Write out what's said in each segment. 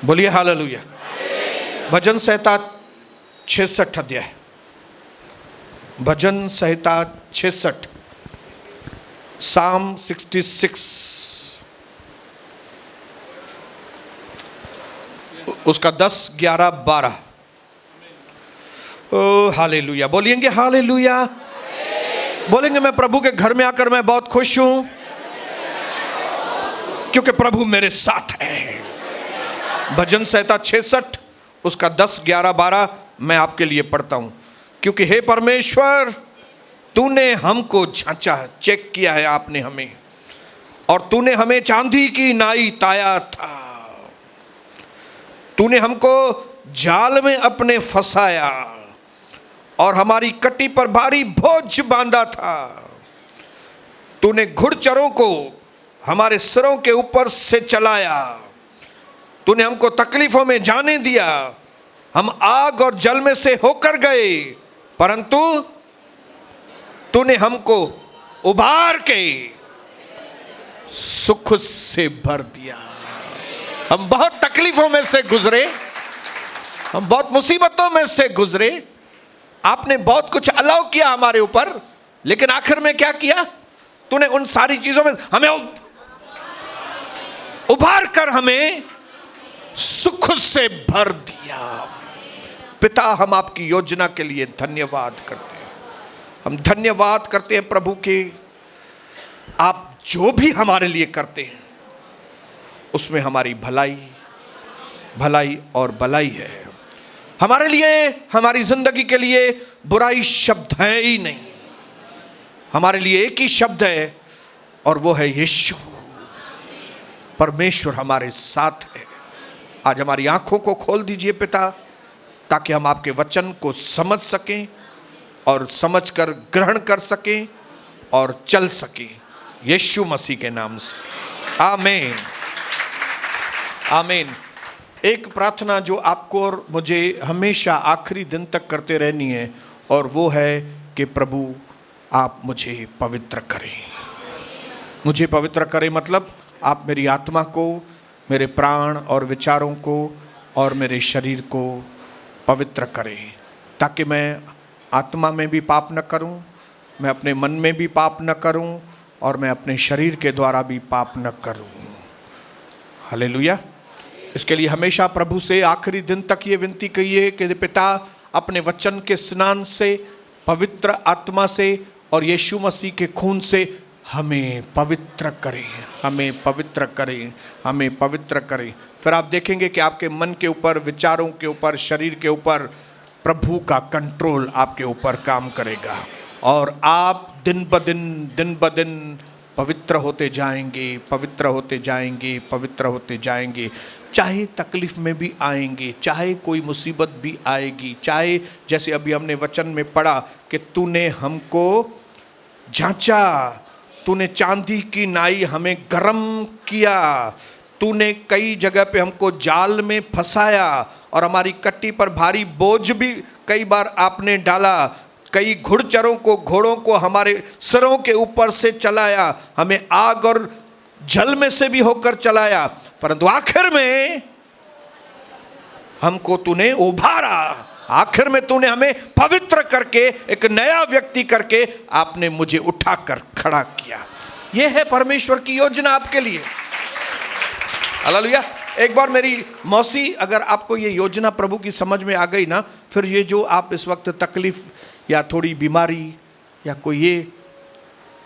बोलिए हालेलुया। भजन संहिता 66 अध्याय, भजन संहिता 66, साम 66, उसका 10, 11, 12। ओ हालेलुया। बोलिएंगे हालेलुया। बोलेंगे मैं प्रभु के घर में आकर मैं बहुत खुश हूं क्योंकि प्रभु मेरे साथ है। भजन संहिता 66, उसका 10, 11, 12 मैं आपके लिए पढ़ता हूं। क्योंकि हे परमेश्वर, तूने हमको झांचा, चेक किया है आपने हमें, और तूने हमें चांदी की नाई ताया था। तूने हमको जाल में अपने फंसाया और हमारी कटी पर भारी बोझ बांधा था। तूने घुड़चरों को हमारे सिरों के ऊपर से चलाया। तूने हमको तकलीफों में जाने दिया। हम आग और जल में से होकर गए, परंतु तूने हमको उबार के सुख से भर दिया। हम बहुत तकलीफों में से गुजरे, हम बहुत मुसीबतों में से गुजरे। आपने बहुत कुछ अलाउ किया हमारे ऊपर, लेकिन आखिर में क्या किया? तूने उन सारी चीजों में हमें उबार कर हमें सुख से भर दिया। पिता, हम आपकी योजना के लिए धन्यवाद करते हैं। हम धन्यवाद करते हैं प्रभु के, आप जो भी हमारे लिए करते हैं उसमें हमारी भलाई, भलाई और भलाई है। हमारे लिए, हमारी जिंदगी के लिए बुराई शब्द है ही नहीं। हमारे लिए एक ही शब्द है और वो है यीशु। परमेश्वर हमारे साथ है। आज हमारी आंखों को खोल दीजिए पिता, ताकि हम आपके वचन को समझ सकें और समझकर ग्रहण कर सकें और चल सकें, यीशु मसीह के नाम से, आमीन आमीन। एक प्रार्थना जो आपको और मुझे हमेशा आखिरी दिन तक करते रहनी है, और वो है कि प्रभु आप मुझे पवित्र करें। मुझे पवित्र करें मतलब आप मेरी आत्मा को, मेरे प्राण और विचारों को और मेरे शरीर को पवित्र करें, ताकि मैं आत्मा में भी पाप न करूं, मैं अपने मन में भी पाप न करूं, और मैं अपने शरीर के द्वारा भी पाप न करूं। हालेलुया। इसके लिए हमेशा प्रभु से आखिरी दिन तक ये विनती करिए कि पिता, अपने वचन के स्नान से, पवित्र आत्मा से और यीशु मसीह के खून से हमें पवित्र करें, हमें पवित्र करें, हमें पवित्र करें। फिर आप देखेंगे कि आपके मन के ऊपर, विचारों के ऊपर, शरीर के ऊपर प्रभु का कंट्रोल आपके ऊपर काम करेगा, और आप दिन ब दिन पवित्र होते जाएंगे, पवित्र होते जाएंगे, पवित्र होते जाएंगे। चाहे तकलीफ में भी आएंगे, चाहे कोई मुसीबत भी आएगी, चाहे जैसे अभी हमने वचन में पढ़ा कि तूने हमको झांचा, तूने चांदी की नाई हमें गरम किया, तूने कई जगह पे हमको जाल में फंसाया और हमारी कट्टी पर भारी बोझ भी कई बार आपने डाला। कई घोड़ों को हमारे सिरों के ऊपर से चलाया, हमें आग और जल में से भी होकर चलाया, परंतु आखिर में हमको तूने उभारा। आखिर में तूने हमें पवित्र करके, एक नया व्यक्ति करके आपने मुझे उठाकर खड़ा किया। यह है परमेश्वर की योजना आपके लिए। हालेलुया। एक बार मेरी मौसी, अगर आपको ये योजना प्रभु की समझ में आ गई ना, फिर ये जो आप इस वक्त तकलीफ या थोड़ी बीमारी या कोई ये,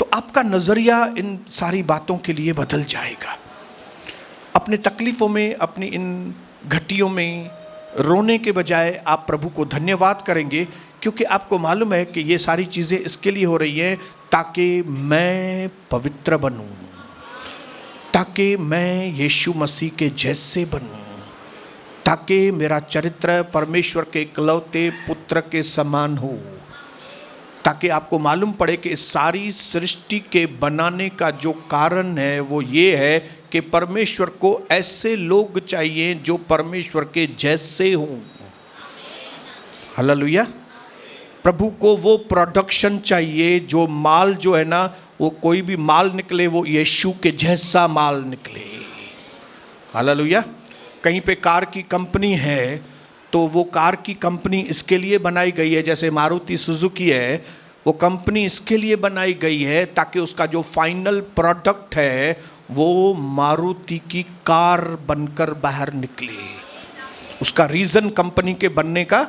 तो आपका नजरिया इन सारी बातों के लिए बदल जाएगा। अपने तकलीफों में, अपनी इन घटियों में रोने के बजाय आप प्रभु को धन्यवाद करेंगे, क्योंकि आपको मालूम है कि ये सारी चीज़ें इसके लिए हो रही हैं ताकि मैं पवित्र बनूं, ताकि मैं यीशु मसीह के जैसे बनूं, ताकि मेरा चरित्र परमेश्वर के इकलौते पुत्र के समान हो, ताकि आपको मालूम पड़े कि इस सारी सृष्टि के बनाने का जो कारण है वो ये है कि परमेश्वर को ऐसे लोग चाहिए जो परमेश्वर के जैसे हों। हालेलुया। प्रभु को वो प्रोडक्शन चाहिए, जो माल जो है ना, वो कोई भी माल निकले वो यीशु के जैसा माल निकले। हालेलुया। कहीं पे कार की कंपनी है तो वो कार की कंपनी इसके लिए बनाई गई है, जैसे मारुति सुजुकी है, वो कंपनी इसके लिए बनाई गई है ताकि उसका जो फाइनल प्रोडक्ट है वो मारुति की कार बनकर बाहर निकले। उसका रीजन कंपनी के बनने का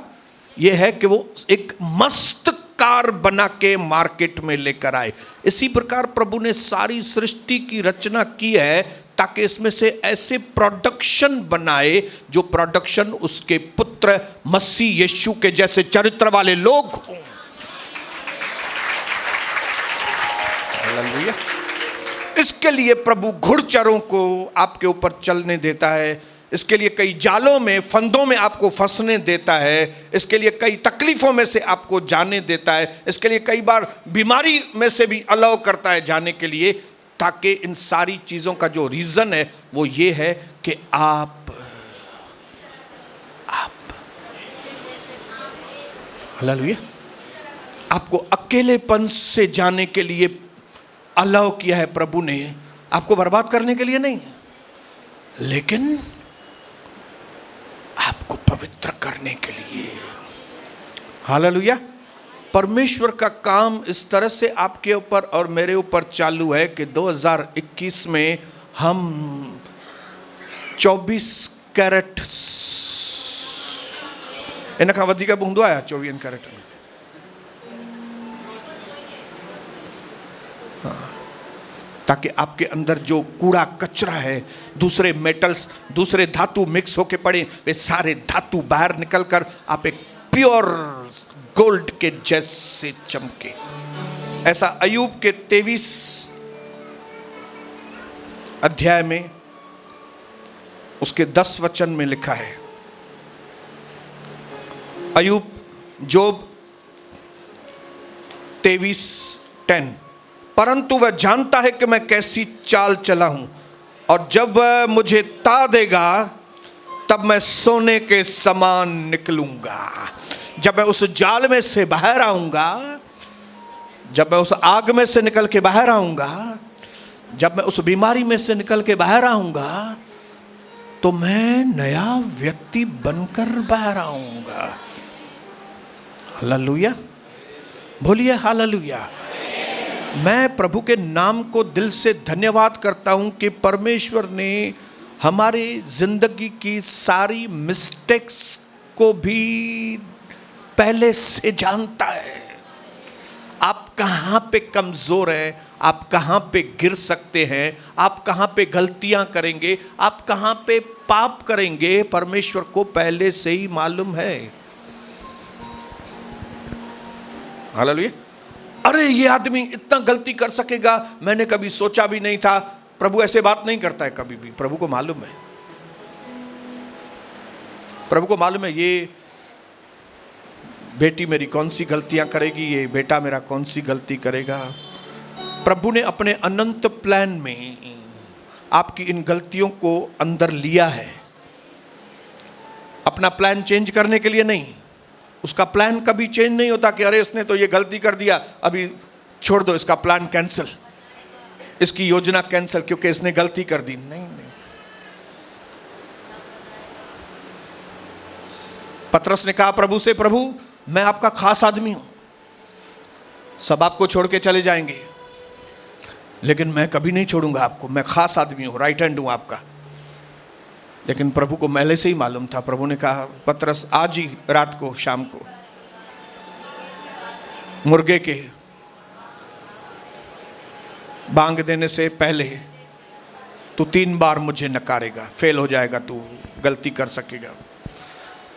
ये है कि वो एक मस्त कार बना के मार्केट में लेकर आए। इसी प्रकार प्रभु ने सारी सृष्टि की रचना की है ताकि इसमें से ऐसे प्रोडक्शन बनाए जो प्रोडक्शन उसके पुत्र मसीह यीशु के जैसे चरित्र वाले लोग हों। हालेलुया। इसके लिए प्रभु घुड़चरों को आपके ऊपर चलने देता है, इसके लिए कई जालों में फंदों में आपको फंसने देता है, इसके लिए कई तकलीफों में से आपको जाने देता है, इसके लिए कई बार बीमारी में से भी अलाउ करता है जाने के लिए, ताकि इन सारी चीज़ों का जो रीज़न है वो ये है कि आप हालेलुया, आपको अकेलेपन से जाने के लिए अलाउ किया है प्रभु ने, आपको बर्बाद करने के लिए नहीं, लेकिन आपको पवित्र करने के लिए। हालेलुया। परमेश्वर का काम इस तरह से आपके ऊपर और मेरे ऊपर चालू है कि 2021 में हम 24 कैरेट इनका वधिक बूंदो आया 24 कैरेट में, ताकि आपके अंदर जो कूड़ा कचरा है, दूसरे मेटल्स, दूसरे धातु मिक्स होके पड़े, वे सारे धातु बाहर निकलकर आप एक प्योर गोल्ड के जैसे चमके। ऐसा अय्यूब के 23 अध्याय में उसके 10 वचन में लिखा है। अय्यूब, जोब 23:10, परंतु वह जानता है कि मैं कैसी चाल चला हूं, और जब वह मुझे ता देगा तब मैं सोने के समान निकलूंगा। जब मैं उस जाल में से बाहर आऊंगा, जब मैं उस आग में से निकल के बाहर आऊंगा, जब मैं उस बीमारी में से निकल के बाहर आऊंगा, तो मैं नया व्यक्ति बनकर बाहर आऊंगा। हालेलुया, बोलिए हालेलुया। मैं प्रभु के नाम को दिल से धन्यवाद करता हूं कि परमेश्वर ने हमारी जिंदगी की सारी मिस्टेक्स को भी पहले से जानता है। आप कहां पे कमजोर है, आप कहां पे गिर सकते हैं, आप कहां पे गलतियां करेंगे, आप कहां पे पाप करेंगे, परमेश्वर को पहले से ही मालूम है। हालेलुया। अरे ये आदमी इतना गलती कर सकेगा, मैंने कभी सोचा भी नहीं था। प्रभु ऐसे बात नहीं करता है कभी भी। प्रभु को मालूम है, प्रभु को मालूम है ये बेटी मेरी कौन सी गलतियां करेगी, ये बेटा मेरा कौन सी गलती करेगा। प्रभु ने अपने अनंत प्लान में आपकी इन गलतियों को अंदर लिया है, अपना प्लान चेंज करने के लिए नहीं। उसका प्लान कभी चेंज नहीं होता कि अरे इसने तो ये गलती कर दिया, अभी छोड़ दो, इसका प्लान कैंसिल, इसकी योजना कैंसिल क्योंकि इसने गलती कर दी। नहीं नहीं, पतरस ने कहा प्रभु से, प्रभु मैं आपका खास आदमी हूं, सब आपको छोड़ के चले जाएंगे लेकिन मैं कभी नहीं छोड़ूंगा आपको, मैं खास आदमी हूं, राइट हैंड हूं आपका। लेकिन प्रभु को पहले से ही मालूम था। प्रभु ने कहा पतरस आज ही रात को, शाम को मुर्गे के बांग देने से पहले तू 3 बार मुझे नकारेगा, फेल हो जाएगा, तू गलती कर सकेगा,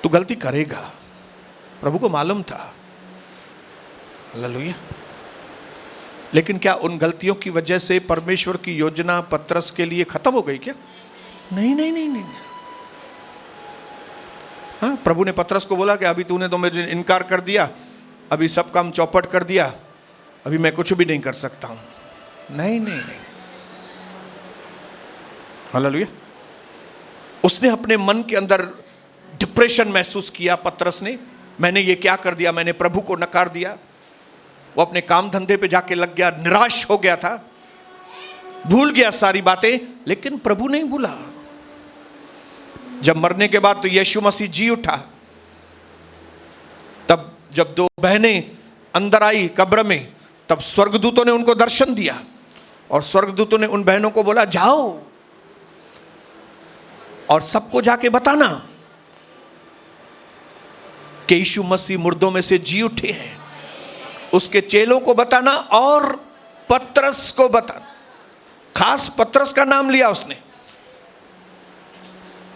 तू गलती करेगा। प्रभु को मालूम था। हालेलुया। लेकिन क्या उन गलतियों की वजह से परमेश्वर की योजना पतरस के लिए खत्म हो गई क्या? नहीं नहीं नहीं नहीं। हाँ, प्रभु ने पतरस को बोला कि अभी तूने तो मुझे इनकार कर दिया, अभी सब काम चौपट कर दिया, अभी मैं कुछ भी नहीं कर सकता हूं। नहीं नहीं नहीं। हालेलुया। उसने अपने मन के अंदर डिप्रेशन महसूस किया पतरस ने, मैंने ये क्या कर दिया, मैंने प्रभु को नकार दिया। वो अपने काम धंधे पे जाके लग गया, निराश हो गया था, भूल गया सारी बातें। लेकिन प्रभु नहीं भूला। जब मरने के बाद तो यीशु मसीह जी उठा, तब जब दो बहनें अंदर आई कब्र में, तब स्वर्गदूतों ने उनको दर्शन दिया और स्वर्गदूतों ने उन बहनों को बोला जाओ और सबको जाके बताना कि यीशु मसीह मुर्दों में से जी उठे हैं। उसके चेलों को बताना और पतरस को बताना। खास पतरस का नाम लिया उसने।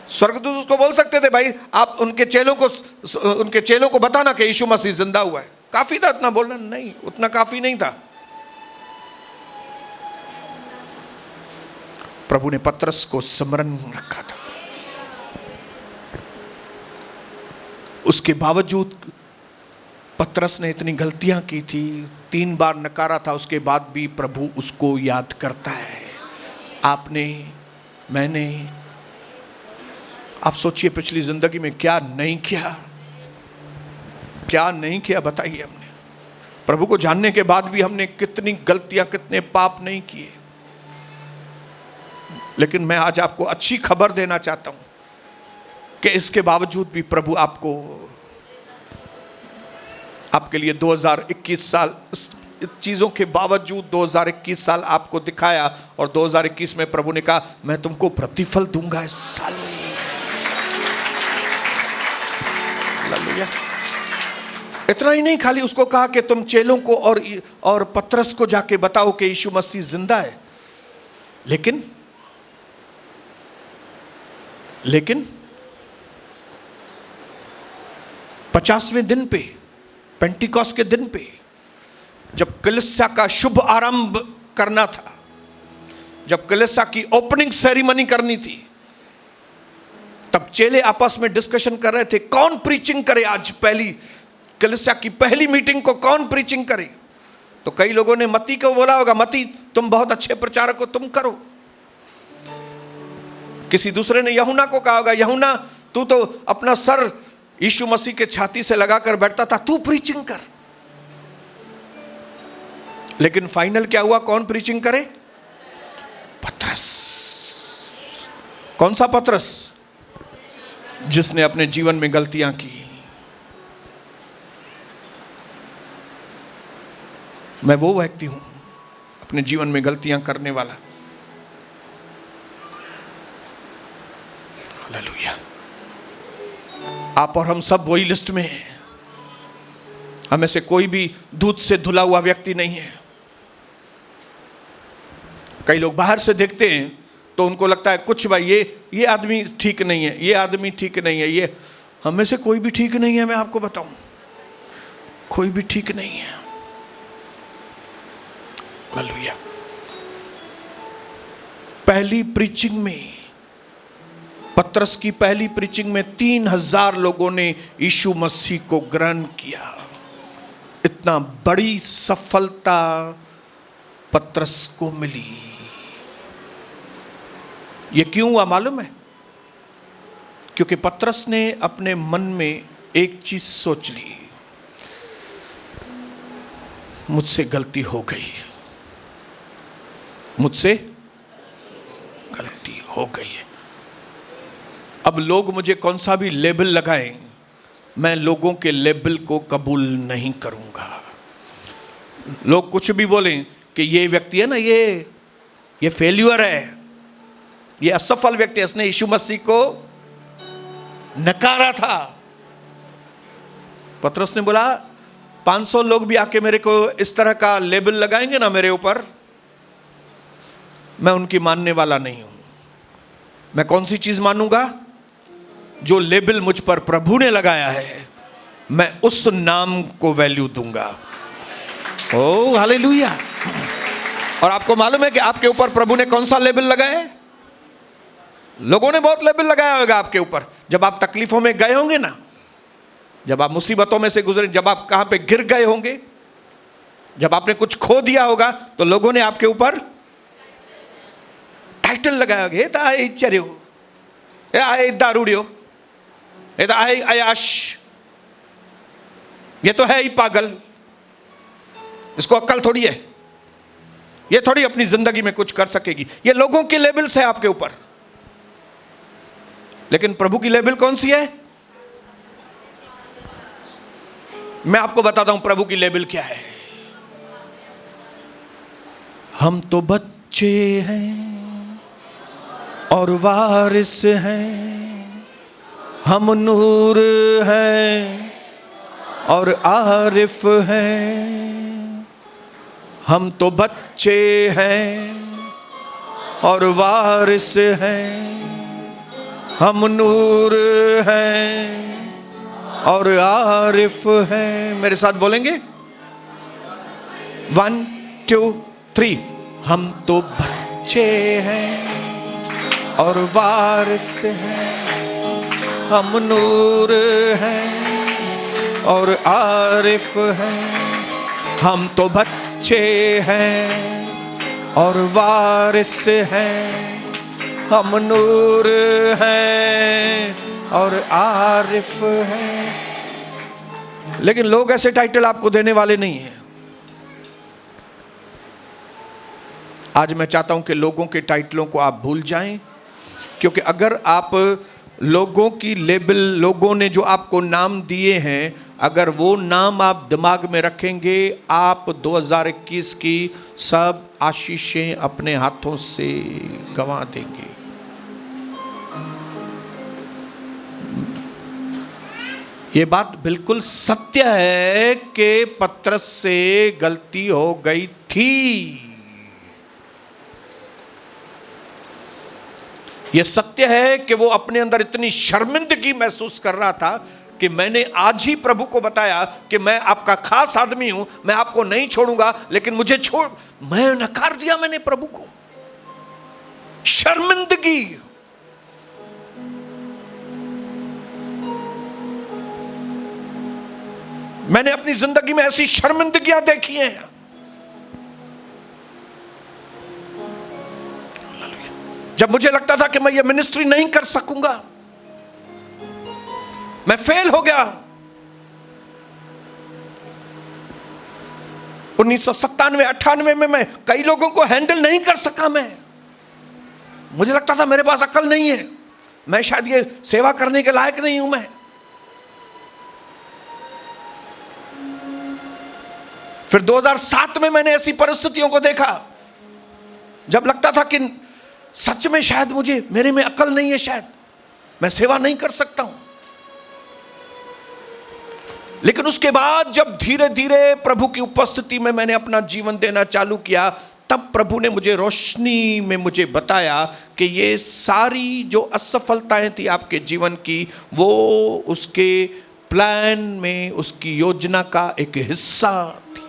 स्वर्गदूत उसको बोल सकते थे भाई आप उनके चेलों को बताना कि यीशु मसीह जिंदा हुआ है। काफी था इतना बोलना? नहीं, उतना काफी नहीं था। प्रभु ने पतरस को स्मरण रखा था। उसके बावजूद पतरस ने इतनी गलतियां की थी, 3 बार नकारा था, उसके बाद भी प्रभु उसको याद करता है। आपने, मैंने, आप सोचिए पिछली जिंदगी में क्या नहीं किया, क्या नहीं किया बताइए। हमने प्रभु को जानने के बाद भी हमने कितनी गलतियां, कितने पाप नहीं किए। लेकिन मैं आज आपको अच्छी खबर देना चाहता हूं कि इसके बावजूद भी प्रभु आपके लिए 2021 साल, इस चीजों के बावजूद 2021 साल आपको दिखाया और 2021 में प्रभु ने कहा मैं तुमको प्रतिफल दूंगा इस साल। हालेलुया। इतना ही नहीं, खाली उसको कहा कि तुम चेलों को और पतरस को जाके बताओ कि यीशु मसीह जिंदा है। लेकिन 50वें दिन पे, पेंटिकॉस्ट के दिन पे, जब कलीसिया का शुभ आरंभ करना था, जब कलीसिया की ओपनिंग सेरेमनी करनी थी, तब चेले आपस में डिस्कशन कर रहे थे कौन प्रीचिंग करे आज, पहली कलीसिया की पहली मीटिंग को कौन प्रीचिंग करे। तो कई लोगों ने मती को बोला होगा, मती तुम बहुत अच्छे प्रचारक हो, तुम करो। किसी दूसरे ने यूहन्ना को कहा होगा, यूहन्ना तू तो अपना सर यीशु मसीह के छाती से लगाकर बैठता था, तू प्रीचिंग कर। लेकिन फाइनल क्या हुआ, कौन प्रीचिंग करे? पतरस। कौन सा पतरस? जिसने अपने जीवन में गलतियां की। मैं वो व्यक्ति हूं अपने जीवन में गलतियां करने वाला। हालेलुया। आप और हम सब वही लिस्ट में हैं। हमें से कोई भी दूध से धुला हुआ व्यक्ति नहीं है। कई लोग बाहर से देखते हैं तो उनको लगता है कुछ भाई ये आदमी ठीक नहीं है, ये आदमी ठीक नहीं है, ये हमें से कोई भी ठीक नहीं है। मैं आपको बताऊं, कोई भी ठीक नहीं है। हालेलुया। पहली प्रीचिंग में, पतरस की पहली प्रीचिंग में 3000 लोगों ने यीशु मसीह को ग्रहण किया। इतना बड़ी सफलता पतरस को मिली। ये क्यों हुआ मालूम है? क्योंकि पतरस ने अपने मन में एक चीज सोच ली, मुझसे गलती हो गई, मुझसे गलती हो गई है। अब लोग मुझे कौन सा भी लेबल लगाएं, मैं लोगों के लेबल को कबूल नहीं करूंगा। लोग कुछ भी बोलें कि ये व्यक्ति है ना, ये फेल्यूर है, ये असफल व्यक्ति है, इसने यीशु मसीह को नकारा था। पतरस ने बोला 500 लोग भी आके मेरे को इस तरह का लेबल लगाएंगे ना मेरे ऊपर, मैं उनकी मानने वाला नहीं हूं। मैं कौन सी चीज मानूंगा? जो लेबल मुझ पर प्रभु ने लगाया है, मैं उस नाम को वैल्यू दूंगा। ओ हालेलुया। और आपको मालूम है कि आपके ऊपर प्रभु ने कौन सा लेबल लगाया है? लोगों ने बहुत लेबल लगाया होगा आपके ऊपर। जब आप तकलीफों में गए होंगे ना, जब आप मुसीबतों में से गुजरे, जब आप कहां पे गिर गए होंगे, जब आपने कुछ खो दिया होगा, तो लोगों ने आपके ऊपर टाइटल लगाया होगा, ये तो आए चरियो, ये आए दारूडियो, ये तो आए अयाश, ये तो है ही पागल, इसको अक्ल थोड़ी है, ये थोड़ी अपनी जिंदगी में कुछ कर सकेगी। ये लोगों के लेबल्स है आपके ऊपर। लेकिन प्रभु की लेबल कौन सी है? मैं आपको बताता हूं प्रभु की लेबल क्या है। हम तो बच्चे हैं और वारिस हैं, हम नूर हैं और आरिफ हैं। हम तो बच्चे हैं और वारिस हैं, हम नूर हैं और आरिफ हैं। मेरे साथ बोलेंगे 1 2 3। हम तो बच्चे हैं और वारिस हैं, हम नूर हैं और आरिफ हैं। हम तो बच्चे हैं और वारिस हैं, हम नूर हैं और आरिफ हैं। लेकिन लोग ऐसे टाइटल आपको देने वाले नहीं हैं। आज मैं चाहता हूं कि लोगों के टाइटलों को आप भूल जाएं, क्योंकि अगर आप लोगों की लेबल, लोगों ने जो आपको नाम दिए हैं, अगर वो नाम आप दिमाग में रखेंगे, आप 2021 की सब आशीषें अपने हाथों से गंवा देंगे। ये बात बिल्कुल सत्य है कि पतरस से गलती हो गई थी। यह सत्य है कि वो अपने अंदर इतनी शर्मिंदगी महसूस कर रहा था कि मैंने आज ही प्रभु को बताया कि मैं आपका खास आदमी हूं, मैं आपको नहीं छोड़ूंगा, लेकिन मुझे मैं नकार दिया मैंने प्रभु को। शर्मिंदगी। मैंने अपनी जिंदगी में ऐसी शर्मिंदगियां देखी हैं। जब मुझे लगता था कि मैं ये मिनिस्ट्री नहीं कर सकूंगा, मैं फेल हो गया। 1997-98 में मैं कई लोगों को हैंडल नहीं कर सका। मुझे लगता था मेरे पास अकल नहीं है, मैं शायद ये सेवा करने के लायक नहीं हूं। मैं फिर 2007 में मैंने ऐसी परिस्थितियों को देखा जब लगता था कि सच में शायद मेरे में अकल नहीं है, शायद मैं सेवा नहीं कर सकता हूं। लेकिन उसके बाद जब धीरे धीरे प्रभु की उपस्थिति में मैंने अपना जीवन देना चालू किया, तब प्रभु ने मुझे रोशनी में मुझे बताया कि ये सारी जो असफलताएं थी आपके जीवन की, वो उसके प्लान में, उसकी योजना का एक हिस्सा थी।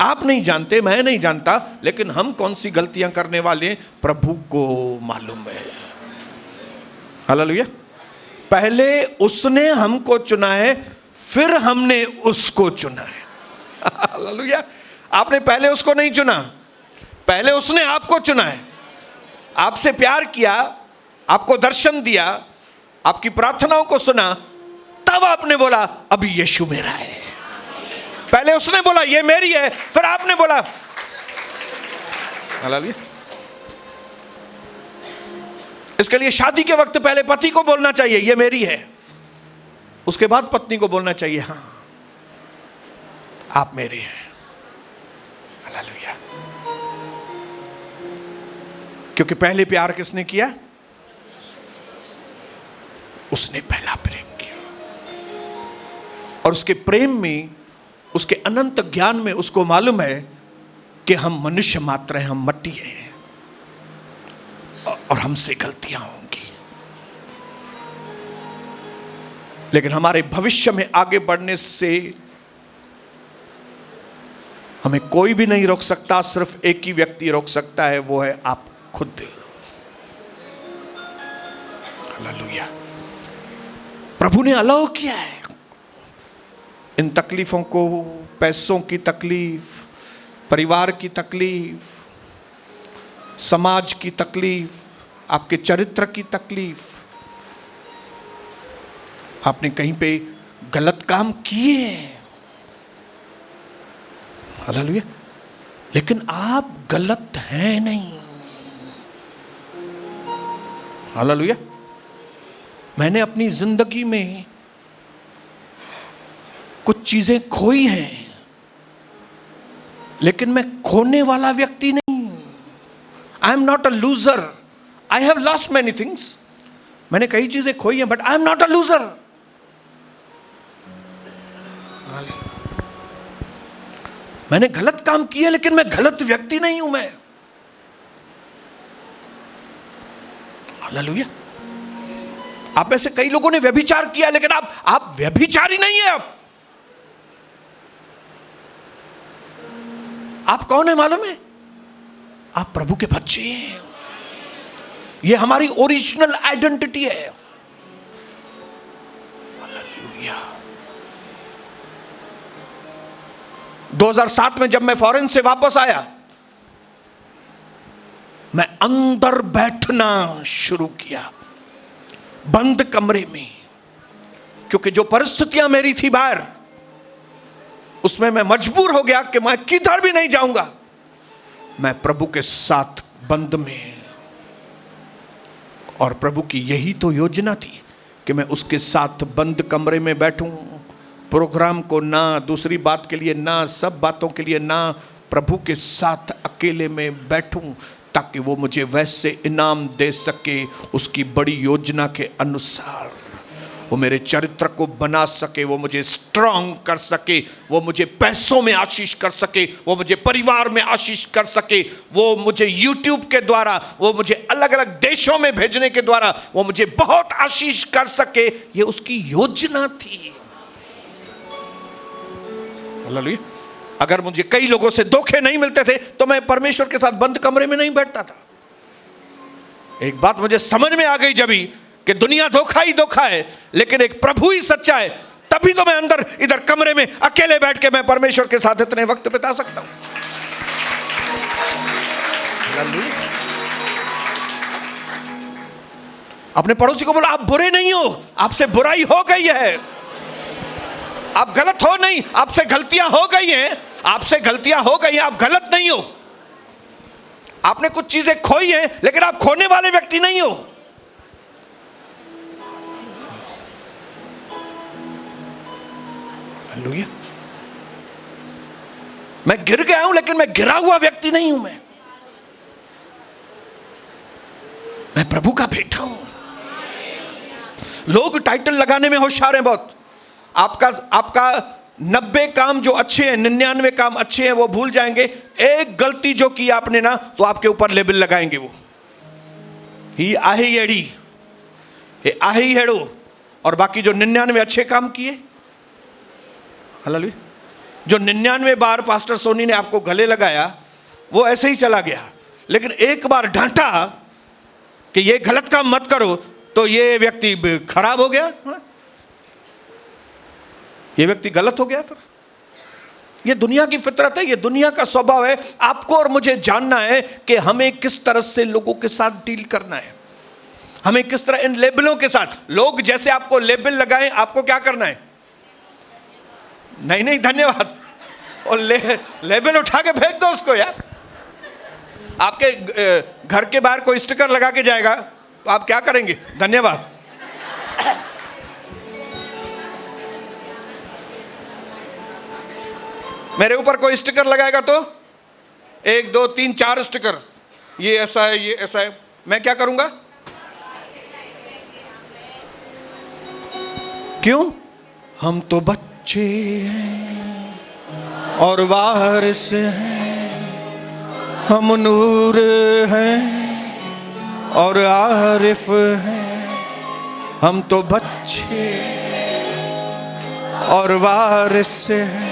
आप नहीं जानते, मैं नहीं जानता, लेकिन हम कौन सी गलतियां करने वाले प्रभु को मालूम है। हालेलुया। पहले उसने हमको चुना है, फिर हमने उसको चुना है। हालेलुया। आपने पहले उसको नहीं चुना, पहले उसने आपको चुना है। आपसे प्यार किया, आपको दर्शन दिया, आपकी प्रार्थनाओं को सुना, तब आपने बोला अभी यीशु मेरा है। पहले उसने बोला ये मेरी है, फिर आपने बोला। हालेलुया। इसके लिए शादी के वक्त पहले पति को बोलना चाहिए ये मेरी है, उसके बाद पत्नी को बोलना चाहिए हाँ आप मेरे हैं। हालेलुया। क्योंकि पहले प्यार किसने किया? उसने पहला प्रेम किया, और उसके प्रेम में, उसके अनंत ज्ञान में उसको मालूम है कि हम मनुष्य मात्र हैं, हम मट्टी हैं और हमसे गलतियां होंगी, लेकिन हमारे भविष्य में आगे बढ़ने से हमें कोई भी नहीं रोक सकता। सिर्फ एक ही व्यक्ति रोक सकता है, वो है आप खुद। हालेलुया। प्रभु ने अलाउ किया है इन तकलीफों को, पैसों की तकलीफ, परिवार की तकलीफ, समाज की तकलीफ, आपके चरित्र की तकलीफ। आपने कहीं पे गलत काम किए, हालेलुया, लेकिन आप गलत हैं नहीं। हालेलुया। मैंने अपनी जिंदगी में कुछ चीजें खोई हैं, लेकिन मैं खोने वाला व्यक्ति नहीं। I am not a loser. I have lost many things. मैंने कई चीजें खोई हैं, but I am not a loser. मैंने गलत काम किए, लेकिन मैं गलत व्यक्ति नहीं हूं। मैं हालेलुया। आप में से कई लोगों ने व्यभिचार किया, लेकिन आप व्यभिचारी नहीं है। आप कौन है मालूम है? आप प्रभु के बच्चे हैं। ये हमारी ओरिजिनल आइडेंटिटी है। हालेलुया। 2007 में जब मैं फॉरेन से वापस आया, मैं अंदर बैठना शुरू किया, बंद कमरे में, क्योंकि जो परिस्थितियां मेरी थी बाहर, उसमें मैं मजबूर हो गया कि मैं किधर भी नहीं जाऊंगा। मैं प्रभु के साथ बंद में, और प्रभु की यही तो योजना थी कि मैं उसके साथ बंद कमरे में बैठूं, प्रोग्राम को ना, दूसरी बात के लिए ना, सब बातों के लिए ना, प्रभु के साथ अकेले में बैठूं, ताकि वो मुझे वैसे इनाम दे सके उसकी बड़ी योजना के अनुसार। वो मेरे चरित्र को बना सके, वो मुझे स्ट्रांग कर सके, वो मुझे पैसों में आशीष कर सके, वो मुझे परिवार में आशीष कर सके, वो मुझे यूट्यूब के द्वारा, वो मुझे अलग अलग देशों में भेजने के द्वारा वो मुझे बहुत आशीष कर सके। ये उसकी योजना थी। हालेलुया। अगर मुझे कई लोगों से धोखे नहीं मिलते थे तो मैं परमेश्वर के साथ बंद कमरे में नहीं बैठता था। एक बात मुझे समझ में आ गई जब ही, कि दुनिया धोखा ही धोखा है, लेकिन एक प्रभु ही सच्चा है। तभी तो मैं अंदर इधर कमरे में अकेले बैठ के मैं परमेश्वर के साथ इतने वक्त बिता सकता हूं। अपने पड़ोसी को बोला, आप बुरे नहीं हो, आपसे बुराई हो गई है। आप गलत हो नहीं, आपसे गलतियां हो गई हैं, आपसे गलतियां हो गई हैं, आप गलत नहीं हो। आपने कुछ चीजें खोई हैं, लेकिन आप खोने वाले व्यक्ति नहीं हो। हालेलुया। मैं गिर गया हूं, लेकिन मैं गिरा हुआ व्यक्ति नहीं हूं। मैं प्रभु का बेटा हूं। लोग टाइटल लगाने में होशियार हैं बहुत। आपका 90 काम जो अच्छे हैं, 99 काम अच्छे हैं, वो भूल जाएंगे। एक गलती जो की आपने ना, तो आपके ऊपर लेबल लगाएंगे। वो ही आही एड़ी, ये आही हेड़ो, और बाकी जो 99 अच्छे काम किए, हालेलुया, जो 99 बार पास्टर सोनी ने आपको गले लगाया, वो ऐसे ही चला गया। लेकिन एक बार डांटा कि ये गलत काम मत करो, तो ये व्यक्ति खराब हो गया। ये व्यक्ति गलत हो गया। फिर ये दुनिया की फितरत है, ये दुनिया का स्वभाव है। आपको और मुझे जानना है कि हमें किस तरह से लोगों के साथ डील करना है, हमें किस तरह इन लेबलों के साथ। लोग जैसे आपको लेबल लगाएं, आपको क्या करना है? नहीं नहीं धन्यवाद, और लेबल उठा के फेंक दो उसको यार। आपके घर के बाहर कोई स्टिकर लगा के जाएगा, तो आप क्या करेंगे? धन्यवाद। मेरे ऊपर कोई स्टिकर लगाएगा तो 1 2 3 4 स्टिकर, ये ऐसा है, ये ऐसा है, मैं क्या करूंगा? क्यों? हम तो बच्चे हैं और वारिस हैं, हम नूर हैं और आरिफ हैं। हम तो बच्चे और वारिस हैं,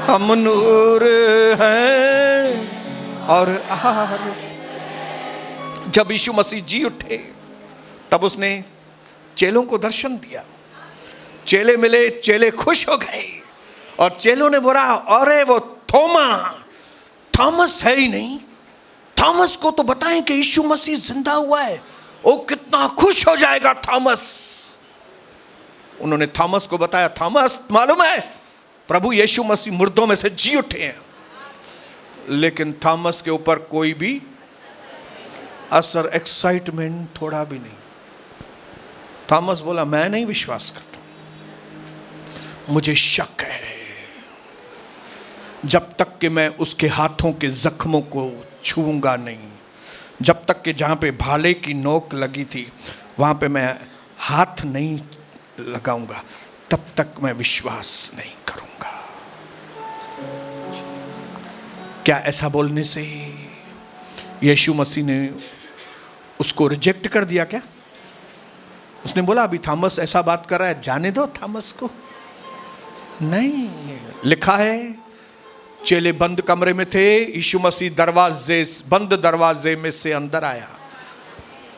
हम नूर हैं और आरिफ। जब यीशु मसीह जी उठे, तब उसने चेलों को दर्शन दिया। चेले मिले, चेले खुश हो गए, और चेलों ने बोला, अरे वो थॉमस है ही नहीं, थॉमस को तो बताएं कि यीशु मसीह जिंदा हुआ है, वो कितना खुश हो जाएगा थॉमस। उन्होंने थॉमस को बताया, थॉमस मालूम है प्रभु यीशु मसीह मुर्दों में से जी उठे हैं। लेकिन थॉमस के ऊपर कोई भी असर, एक्साइटमेंट थोड़ा भी नहीं। थॉमस बोला, मैं नहीं विश्वास करता, मुझे शक है। जब तक कि मैं उसके हाथों के जख्मों को छूऊंगा नहीं, जब तक कि जहाँ पे भाले की नोक लगी थी वहाँ पे मैं हाथ नहीं लगाऊंगा, तब तक मैं विश्वास नहीं करूंगा। क्या ऐसा बोलने से यीशु मसीह ने उसको रिजेक्ट कर दिया क्या? उसने बोला अभी थॉमस ऐसा बात कर रहा है, जाने दो थॉमस को। नहीं, लिखा है चेले बंद कमरे में थे, यीशु मसीह बंद दरवाजे में से अंदर आया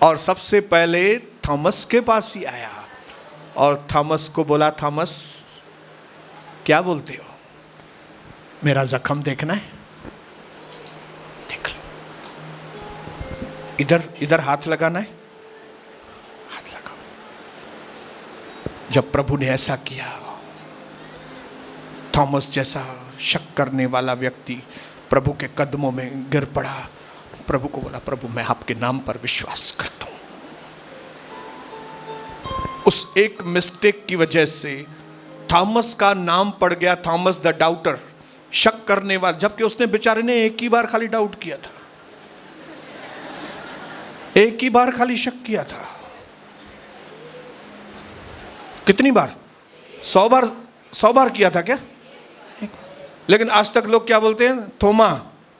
और सबसे पहले थॉमस के पास ही आया और थॉमस को बोला, थॉमस क्या बोलते हो, मेरा जख्म देखना है? देख लो, इधर हाथ लगाना है, हाथ लगाओ। जब प्रभु ने ऐसा किया, थॉमस जैसा शक करने वाला व्यक्ति प्रभु के कदमों में गिर पड़ा, प्रभु को बोला, प्रभु मैं आपके नाम पर विश्वास करता हूं। उस एक मिस्टेक की वजह से थॉमस का नाम पड़ गया, थॉमस द डाउटर, शक करने वाला, जबकि उसने बेचारे ने एक ही बार खाली डाउट किया था, एक ही बार खाली शक किया था। कितनी बार? 100 बार किया था क्या? लेकिन आज तक लोग क्या बोलते हैं, थोमा,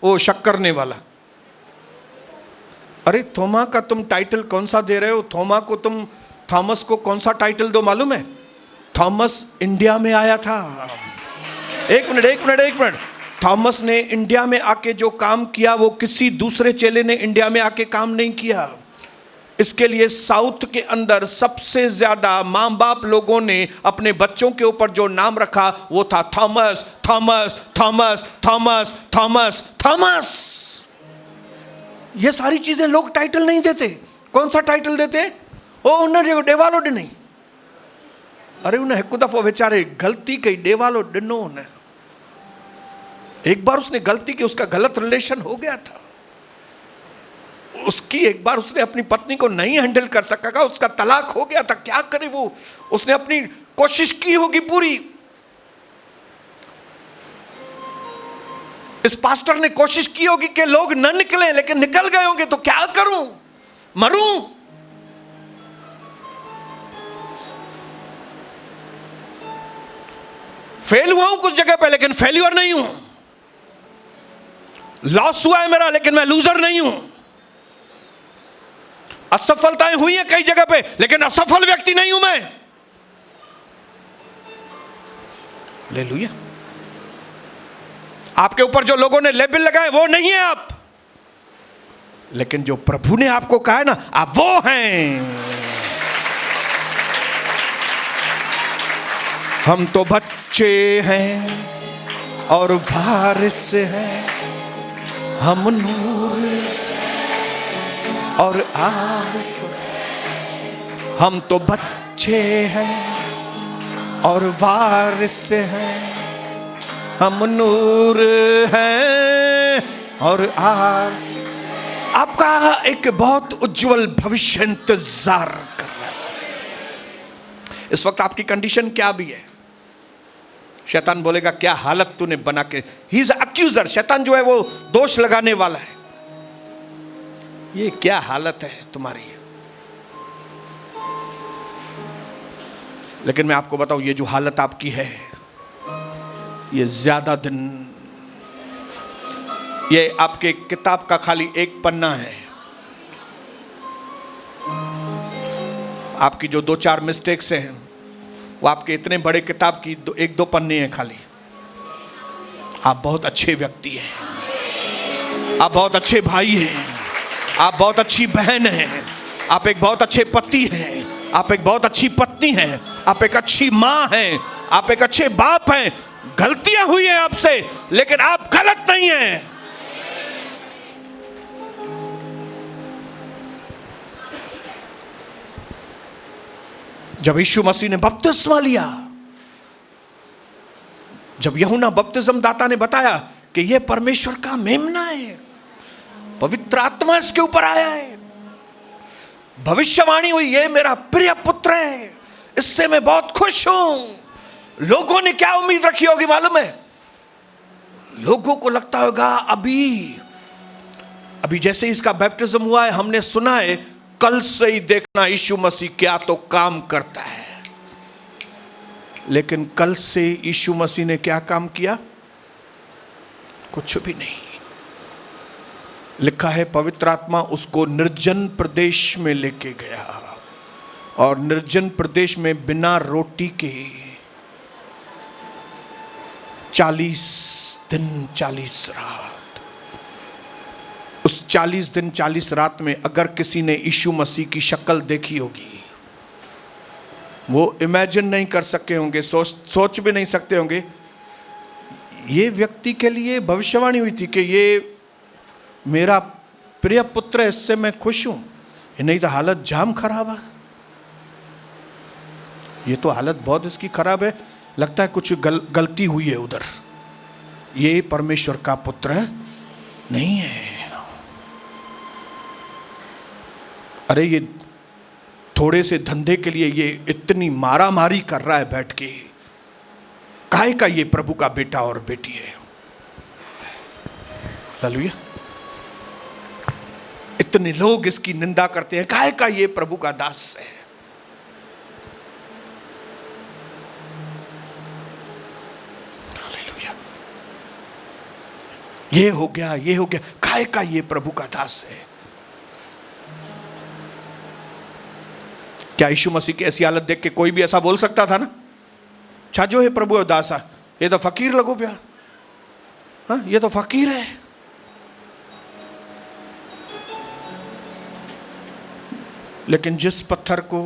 वो शक करने वाला। अरे थोमा का तुम टाइटल कौन सा दे रहे हो? थोमा को तुम थॉमस को कौन सा टाइटल दो मालूम है? थॉमस इंडिया में आया था। एक मिनट, थॉमस ने इंडिया में आके जो काम किया वो किसी दूसरे चेले ने इंडिया में आके काम नहीं किया। इसके लिए साउथ के अंदर सबसे ज्यादा माँ बाप लोगों ने अपने बच्चों के ऊपर जो नाम रखा वो था Thomas, Thomas, Thomas, Thomas, Thomas, Thomas. ये सारी चीजें लोग टाइटल नहीं देते। कौन सा टाइटल देते? ओ उन्हें डेवालो नहीं। अरे उन्हें हिकु दफ़ो बेचारे गलती कई, डेवालो डिनो उन्हें। एक बार उसने गलती की, उसका गलत रिलेशन हो गया था, उसकी एक बार उसने अपनी पत्नी को नहीं हैंडल कर सका, उसका तलाक हो गया था। क्या करे वो? उसने अपनी कोशिश की होगी पूरी। इस पास्टर ने कोशिश की होगी कि लोग न निकले, लेकिन निकल गए होंगे। तो क्या करूं? मरूं? फेल हुआ हूं कुछ जगह पे, लेकिन फेल्यूर नहीं हूं। लॉस हुआ है मेरा, लेकिन मैं लूजर नहीं हूं। असफलताएं हुई हैं कई जगह पे, लेकिन असफल व्यक्ति नहीं हूं मैं। हालेलुया। आपके ऊपर जो लोगों ने लेबल लगाए वो नहीं है आप, लेकिन जो प्रभु ने आपको कहा है ना, आप वो हैं। हम तो बच्चे हैं और वारिस हैं, हम नूर और आरिफ। हम तो बच्चे हैं और वारिस हैं, हम नूर हैं और आपका एक बहुत उज्जवल भविष्य इंतजार कर रहा है। इस वक्त आपकी कंडीशन क्या भी है, शैतान बोलेगा क्या हालत तूने बना के। He is accuser. शैतान जो है वो दोष लगाने वाला है। ये क्या हालत है तुम्हारी। लेकिन मैं आपको बताऊं, ये जो हालत आपकी है, ये ज्यादा दिन, ये आपके किताब का खाली एक पन्ना है। आपकी जो 2-4 मिस्टेक्स हैं वो आपके इतने बड़े किताब की 1-2 पन्ने हैं खाली। आप बहुत अच्छे व्यक्ति हैं, आप बहुत अच्छे भाई हैं, आप बहुत अच्छी बहन हैं, आप एक बहुत अच्छे पति हैं, आप एक बहुत अच्छी पत्नी हैं, आप एक अच्छी माँ हैं, आप एक अच्छे बाप हैं। गलतियां हुई हैं आपसे, लेकिन आप गलत नहीं हैं। जब यीशु मसीह ने बपतिस्मा लिया, जब यूहन्ना बपतिस्म दाता ने बताया कि यह परमेश्वर का मेमना है, पवित्र आत्मा इसके ऊपर आया है, भविष्यवाणी हुई, ये मेरा प्रिय पुत्र है, इससे मैं बहुत खुश हूं। लोगों ने क्या उम्मीद रखी होगी मालूम है? लोगों को लगता होगा अभी जैसे इसका बैप्टिज्म हुआ है, हमने सुना है, कल से ही देखना यीशु मसीह क्या तो काम करता है। लेकिन कल से यीशु मसीह ने क्या काम किया? कुछ भी नहीं। लिखा है पवित्र आत्मा उसको निर्जन प्रदेश में लेके गया, और निर्जन प्रदेश में बिना रोटी के 40 दिन 40 रात। उस 40 दिन 40 रात में अगर किसी ने यीशु मसीह की शक्ल देखी होगी, वो इमेजिन नहीं कर सके होंगे, सोच भी नहीं सकते होंगे। ये व्यक्ति के लिए भविष्यवाणी हुई थी कि ये मेरा प्रिय पुत्र है, इससे मैं खुश हूं। नहीं तो हालत जाम खराब है। ये तो हालत बहुत इसकी खराब है, लगता है कुछ गलती हुई है उधर। ये परमेश्वर का पुत्र नहीं है। अरे ये थोड़े से धंधे के लिए ये इतनी मारामारी कर रहा है बैठ के, काहे का ये प्रभु का बेटा और बेटी है। हालेलुया। इतने लोग इसकी निंदा करते हैं, काहे का ये प्रभु का दास है। हालेलुया। ये हो गया, काहे का ये प्रभु का दास है। क्या यीशु मसीह की ऐसी हालत देख के कोई भी ऐसा बोल सकता था ना? छा जो है प्रभु दासा, ये तो फकीर लगो प्या, हाँ ये तो फकीर है। लेकिन जिस पत्थर को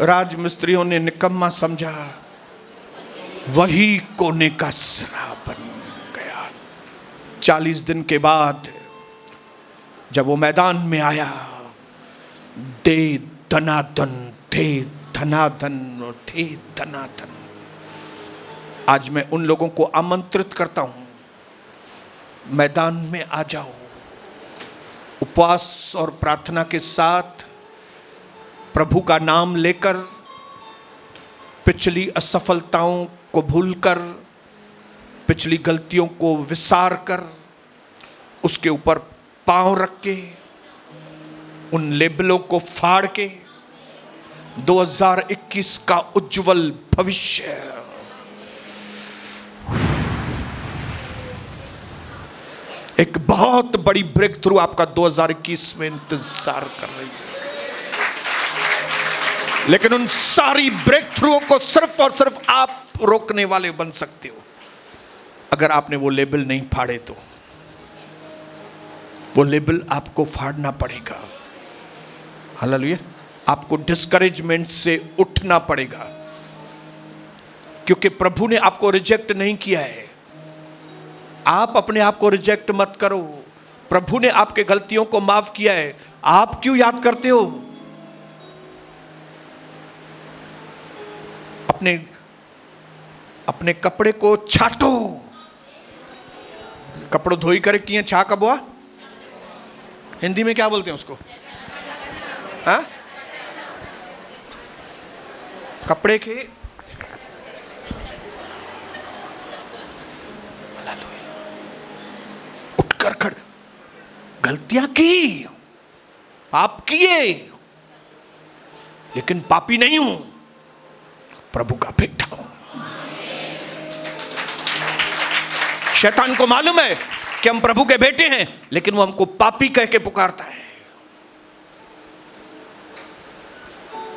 राजमिस्त्रियों ने निकम्मा समझा, वही कोने का सिरा बन गया। 40 दिन के बाद जब वो मैदान में आया, दे धनाधन थे धनाधन और थे धनाधन। आज मैं उन लोगों को आमंत्रित करता हूं, मैदान में आ जाओ। उपवास और प्रार्थना के साथ प्रभु का नाम लेकर, पिछली असफलताओं को भूलकर, पिछली गलतियों को विसार कर, उसके ऊपर पांव रख के, उन लेबलों को फाड़ के 2021 का उज्जवल भविष्य, एक बहुत बड़ी ब्रेक थ्रू आपका 2021 में इंतजार कर रही है। लेकिन उन सारी ब्रेक थ्रुओं को सिर्फ और सिर्फ आप रोकने वाले बन सकते हो, अगर आपने वो लेबल नहीं फाड़े तो। वो लेबल आपको फाड़ना पड़ेगा। हालेलुया। आपको डिस्करेजमेंट से उठना पड़ेगा, क्योंकि प्रभु ने आपको रिजेक्ट नहीं किया है। आप अपने आप को रिजेक्ट मत करो। प्रभु ने आपके गलतियों को माफ किया है, आप क्यों याद करते हो? अपने कपड़े को छाटो। कपड़ों धोई करे किए छा कबुआ, हिंदी में क्या बोलते हैं उसको? हाँ, कपड़े के उठकर खड़, गलतियां की, पाप किए, लेकिन पापी नहीं हूं, प्रभु का बेटा हूं। शैतान को मालूम है कि हम प्रभु के बेटे हैं, लेकिन वो हमको पापी कह के पुकारता है।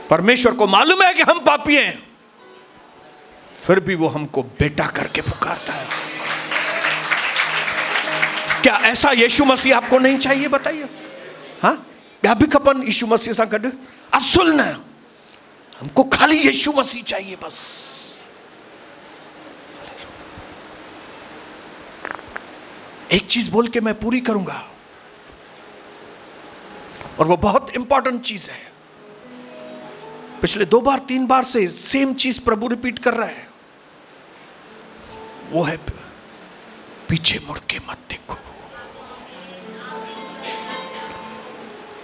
परमेश्वर को मालूम है कि हम पापी हैं, फिर भी वो हमको बेटा करके पुकारता है। क्या ऐसा यीशु मसीह आपको नहीं चाहिए? बताइए। हाँ, क्या भी खपन यीशु मसीह सा गड असुल न, हमको खाली यीशु मसीह चाहिए बस। एक चीज बोल के मैं पूरी करूंगा, और वो बहुत इंपॉर्टेंट चीज है। पिछले 2 बार 3 बार से सेम चीज प्रभु रिपीट कर रहा है, वो है पीछे मुड़ के मत देखो।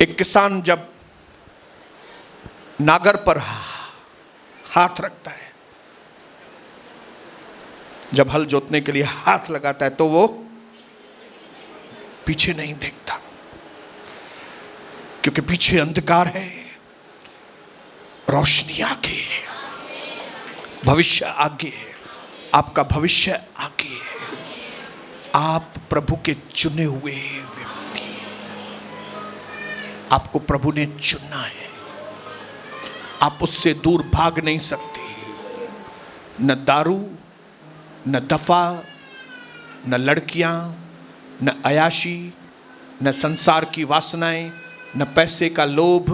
एक किसान जब नागर पर हाथ रखता है, जब हल जोतने के लिए हाथ लगाता है तो वो पीछे नहीं देखता, क्योंकि पीछे अंधकार है, रोशनी आगे है, भविष्य आगे है, आपका भविष्य आगे है। आप प्रभु के चुने हुए व्यक्ति, आपको प्रभु ने चुना है, आप उससे दूर भाग नहीं सकते। न दारू, न दफा, न लड़कियां, न अयाशी, न संसार की वासनाएं, न पैसे का लोभ,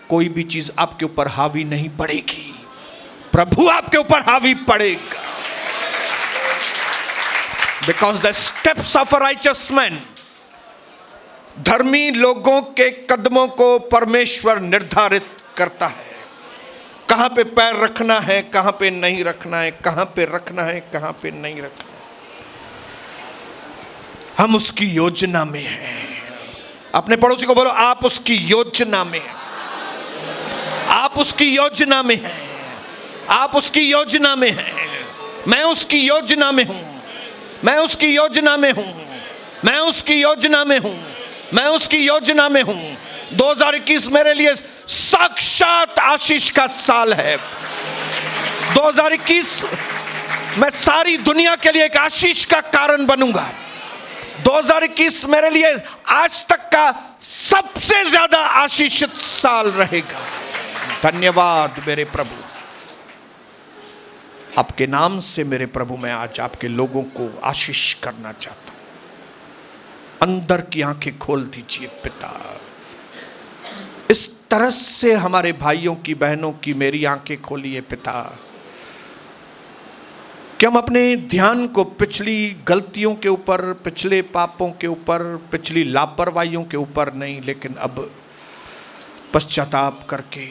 कोई भी चीज आपके ऊपर हावी नहीं पड़ेगी। प्रभु आपके ऊपर हावी पड़ेगा। Because the steps of a righteous man, धर्मी लोगों के कदमों को परमेश्वर निर्धारित करता है। कहां पे पैर रखना है, कहां पे नहीं रखना है, कहां पे रखना है, कहां पे नहीं रखना है। हम उसकी योजना में हैं। अपने पड़ोसी को बोलो, आप उसकी योजना में हैं। आप उसकी योजना में हैं। आप उसकी योजना में हैं। मैं उसकी योजना में हूं। मैं उसकी योजना में हूं। मैं उसकी योजना में हूं। मैं उसकी योजना में हूं। 2021 मेरे लिए साक्षात आशीष का साल है। 2021 मैं सारी दुनिया के लिए एक आशीष का कारण बनूंगा। 2021 मेरे लिए आज तक का सबसे ज्यादा आशीषित साल रहेगा। धन्यवाद मेरे प्रभु, आपके नाम से मेरे प्रभु मैं आज आपके लोगों को आशीष करना चाहता हूं। अंदर की आंखें खोल दीजिए पिता। इस तरह से हमारे भाइयों की, बहनों की मेरी आंखें खोलिए पिता, कि हम अपने ध्यान को पिछली गलतियों के ऊपर, पिछले पापों के ऊपर, पिछली लापरवाहियों के ऊपर नहीं, लेकिन अब पश्चाताप करके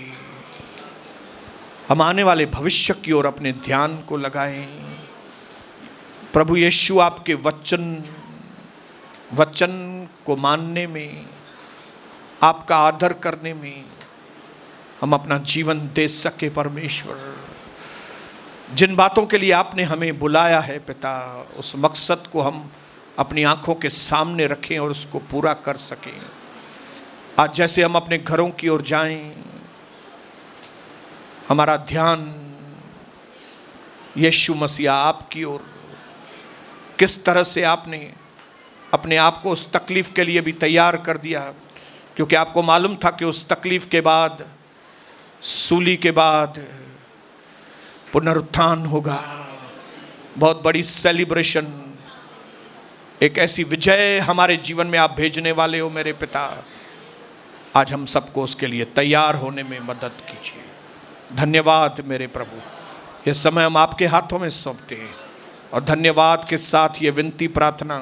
हम आने वाले भविष्य की ओर अपने ध्यान को लगाएं। प्रभु यीशु आपके वचन को मानने में, आपका आदर करने में हम अपना जीवन दे सके। परमेश्वर, जिन बातों के लिए आपने हमें बुलाया है पिता, उस मकसद को हम अपनी आंखों के सामने रखें और उसको पूरा कर सकें। आज जैसे हम अपने घरों की ओर जाएं, हमारा ध्यान यीशु मसीह आपकी ओर, किस तरह से आपने अपने आप को उस तकलीफ के लिए भी तैयार कर दिया, क्योंकि आपको मालूम था कि उस तकलीफ के बाद, सूली के बाद पुनरुत्थान होगा। बहुत बड़ी सेलिब्रेशन, एक ऐसी विजय हमारे जीवन में आप भेजने वाले हो मेरे पिता। आज हम सबको उसके लिए तैयार होने में मदद कीजिए। धन्यवाद मेरे प्रभु, ये समय हम आपके हाथों में सौंपते हैं और धन्यवाद के साथ ये विनती प्रार्थना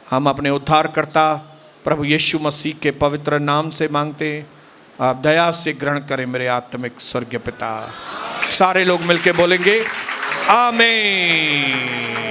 हम अपने उद्धारकर्ता प्रभु यीशु मसीह के पवित्र नाम से मांगते हैं। आप दया से ग्रहण करें मेरे आत्मिक स्वर्गीय पिता। सारे लोग मिलके बोलेंगे आमीन।